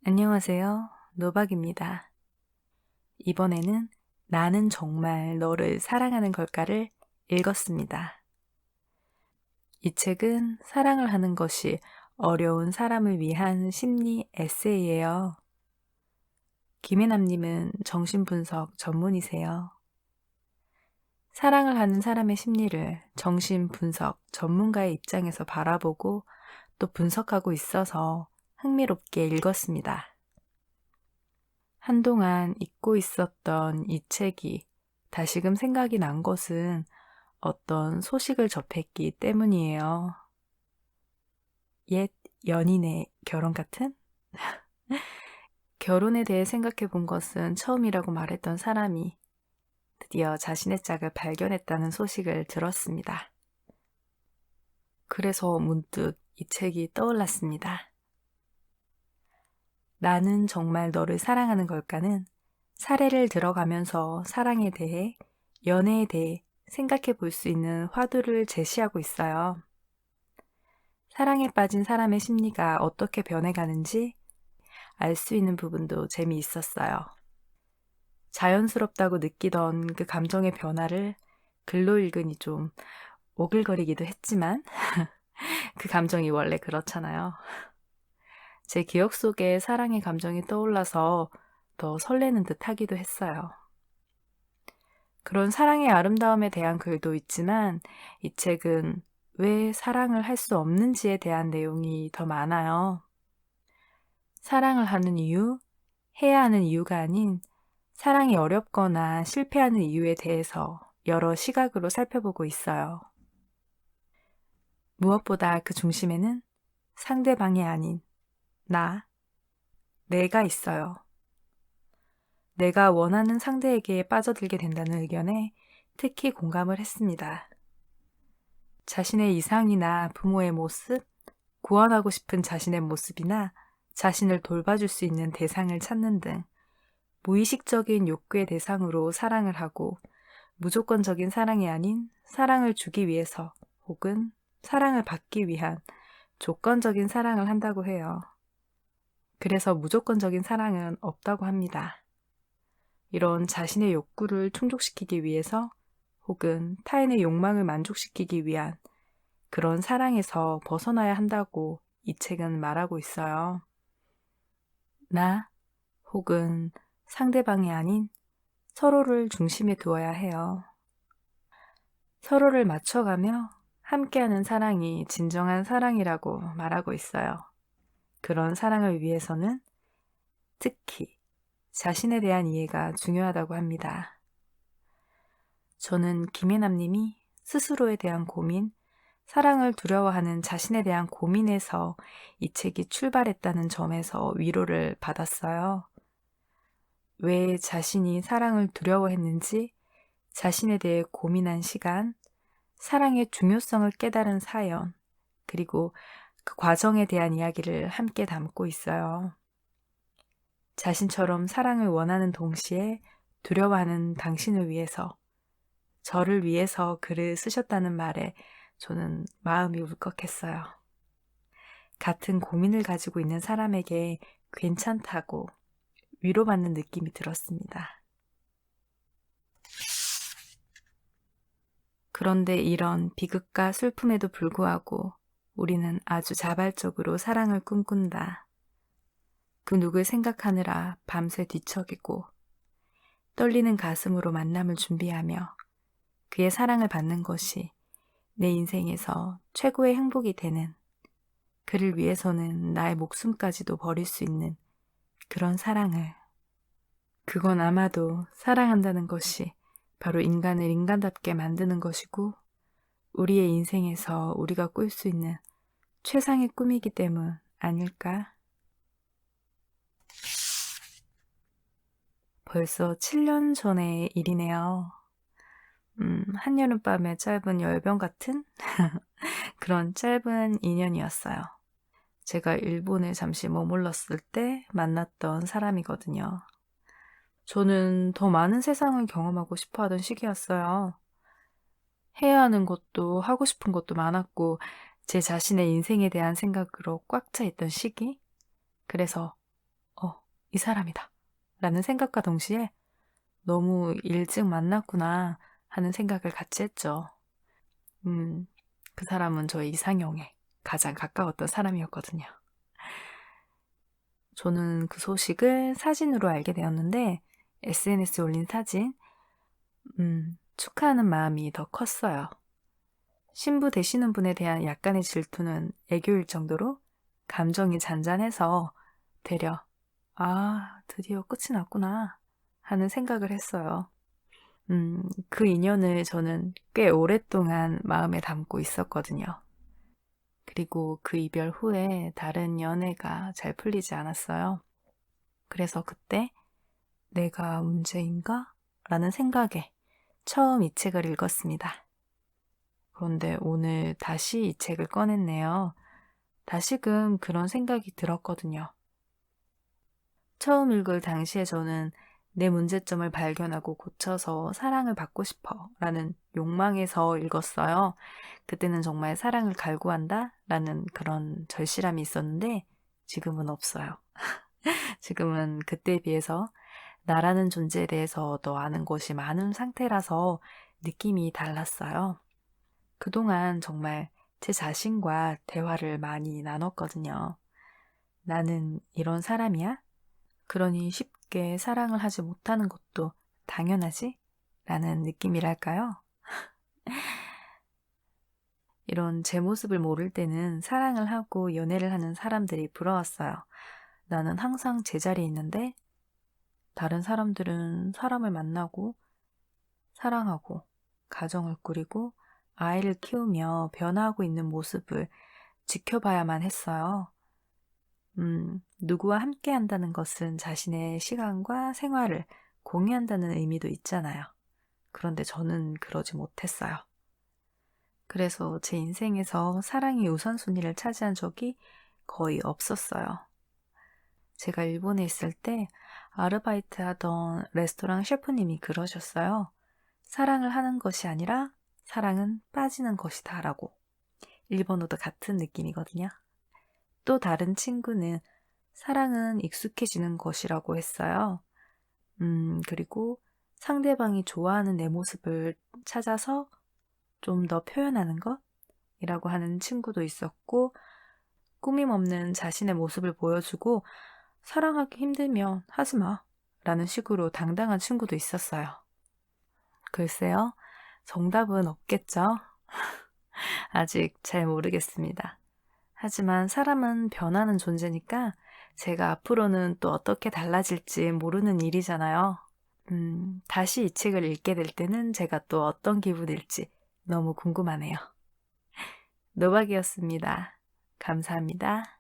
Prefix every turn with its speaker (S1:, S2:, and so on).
S1: 안녕하세요. 노박입니다. 이번에는 나는 정말 너를 사랑하는 걸까를 읽었습니다. 이 책은 사랑을 하는 것이 어려운 사람을 위한 심리 에세이예요. 김혜남님은 정신분석 전문이세요. 사랑을 하는 사람의 심리를 정신분석 전문가의 입장에서 바라보고 또 분석하고 있어서 흥미롭게 읽었습니다. 한동안 잊고 있었던 이 책이 다시금 생각이 난 것은 어떤 소식을 접했기 때문이에요. 옛 연인의 결혼 같은? 결혼에 대해 생각해 본 것은 처음이라고 말했던 사람이 드디어 자신의 짝을 발견했다는 소식을 들었습니다. 그래서 문득 이 책이 떠올랐습니다. 나는 정말 너를 사랑하는 걸까는 사례를 들어가면서 사랑에 대해, 연애에 대해 생각해 볼 수 있는 화두를 제시하고 있어요. 사랑에 빠진 사람의 심리가 어떻게 변해가는지 알 수 있는 부분도 재미있었어요. 자연스럽다고 느끼던 그 감정의 변화를 글로 읽으니 좀 오글거리기도 했지만 그 감정이 원래 그렇잖아요. 제 기억 속에 사랑의 감정이 떠올라서 더 설레는 듯 하기도 했어요. 그런 사랑의 아름다움에 대한 글도 있지만 이 책은 왜 사랑을 할 수 없는지에 대한 내용이 더 많아요. 사랑을 하는 이유, 해야 하는 이유가 아닌 사랑이 어렵거나 실패하는 이유에 대해서 여러 시각으로 살펴보고 있어요. 무엇보다 그 중심에는 상대방이 아닌 내가 있어요. 내가 원하는 상대에게 빠져들게 된다는 의견에 특히 공감을 했습니다. 자신의 이상이나 부모의 모습, 구원하고 싶은 자신의 모습이나 자신을 돌봐줄 수 있는 대상을 찾는 등 무의식적인 욕구의 대상으로 사랑을 하고 무조건적인 사랑이 아닌 사랑을 주기 위해서 혹은 사랑을 받기 위한 조건적인 사랑을 한다고 해요. 그래서 무조건적인 사랑은 없다고 합니다. 이런 자신의 욕구를 충족시키기 위해서 혹은 타인의 욕망을 만족시키기 위한 그런 사랑에서 벗어나야 한다고 이 책은 말하고 있어요. 나 혹은 상대방이 아닌 서로를 중심에 두어야 해요. 서로를 맞춰가며 함께하는 사랑이 진정한 사랑이라고 말하고 있어요. 그런 사랑을 위해서는 특히 자신에 대한 이해가 중요하다고 합니다. 저는 김혜남님이 스스로에 대한 고민, 사랑을 두려워하는 자신에 대한 고민에서 이 책이 출발했다는 점에서 위로를 받았어요. 왜 자신이 사랑을 두려워했는지 자신에 대해 고민한 시간, 사랑의 중요성을 깨달은 사연, 그리고 그 과정에 대한 이야기를 함께 담고 있어요. 자신처럼 사랑을 원하는 동시에 두려워하는 당신을 위해서, 저를 위해서 글을 쓰셨다는 말에 저는 마음이 울컥했어요. 같은 고민을 가지고 있는 사람에게 괜찮다고 위로받는 느낌이 들었습니다. 그런데 이런 비극과 슬픔에도 불구하고 우리는 아주 자발적으로 사랑을 꿈꾼다. 그 누굴 생각하느라 밤새 뒤척이고 떨리는 가슴으로 만남을 준비하며 그의 사랑을 받는 것이 내 인생에서 최고의 행복이 되는, 그를 위해서는 나의 목숨까지도 버릴 수 있는 그런 사랑을, 그건 아마도 사랑한다는 것이 바로 인간을 인간답게 만드는 것이고 우리의 인생에서 우리가 꿀 수 있는 최상의 꿈이기 때문 아닐까? 벌써 7년 전의 일이네요. 한여름밤의 짧은 열병 같은 그런 짧은 인연이었어요. 제가 일본에 잠시 머물렀을 때 만났던 사람이거든요. 저는 더 많은 세상을 경험하고 싶어 하던 시기였어요. 해야 하는 것도 하고 싶은 것도 많았고 제 자신의 인생에 대한 생각으로 꽉 차 있던 시기. 그래서 이 사람이다. 라는 생각과 동시에 너무 일찍 만났구나 하는 생각을 같이 했죠. 그 사람은 저의 이상형에 가장 가까웠던 사람이었거든요. 저는 그 소식을 사진으로 알게 되었는데 SNS에 올린 사진, 축하하는 마음이 더 컸어요. 신부 되시는 분에 대한 약간의 질투는 애교일 정도로 감정이 잔잔해서 되려 드디어 끝이 났구나 하는 생각을 했어요. 그 인연을 저는 꽤 오랫동안 마음에 담고 있었거든요. 그리고 그 이별 후에 다른 연애가 잘 풀리지 않았어요. 그래서 그때 내가 문제인가? 라는 생각에 처음 이 책을 읽었습니다. 그런데 오늘 다시 이 책을 꺼냈네요. 다시금 그런 생각이 들었거든요. 처음 읽을 당시에 저는 내 문제점을 발견하고 고쳐서 사랑을 받고 싶어 라는 욕망에서 읽었어요. 그때는 정말 사랑을 갈구한다 라는 그런 절실함이 있었는데 지금은 없어요. 지금은 그때에 비해서 나라는 존재에 대해서 더 아는 것이 많은 상태라서 느낌이 달랐어요. 그동안 정말 제 자신과 대화를 많이 나눴거든요. 나는 이런 사람이야? 그러니 쉽게 사랑을 하지 못하는 것도 당연하지? 라는 느낌이랄까요? 이런 제 모습을 모를 때는 사랑을 하고 연애를 하는 사람들이 부러웠어요. 나는 항상 제자리에 있는데 다른 사람들은 사람을 만나고 사랑하고 가정을 꾸리고 아이를 키우며 변화하고 있는 모습을 지켜봐야만 했어요. 누구와 함께 한다는 것은 자신의 시간과 생활을 공유한다는 의미도 있잖아요. 그런데 저는 그러지 못했어요. 그래서 제 인생에서 사랑이 우선순위를 차지한 적이 거의 없었어요. 제가 일본에 있을 때 아르바이트 하던 레스토랑 셰프님이 그러셨어요. 사랑을 하는 것이 아니라 사랑은 빠지는 것이다 라고. 일본어도 같은 느낌이거든요. 또 다른 친구는 사랑은 익숙해지는 것이라고 했어요. 그리고 상대방이 좋아하는 내 모습을 찾아서 좀 더 표현하는 것이라고 하는 친구도 있었고, 꾸밈 없는 자신의 모습을 보여주고 사랑하기 힘들면 하지 마 라는 식으로 당당한 친구도 있었어요. 글쎄요, 정답은 없겠죠? 아직 잘 모르겠습니다. 하지만 사람은 변하는 존재니까 제가 앞으로는 또 어떻게 달라질지 모르는 일이잖아요. 다시 이 책을 읽게 될 때는 제가 또 어떤 기분일지 너무 궁금하네요. 노박이었습니다. 감사합니다.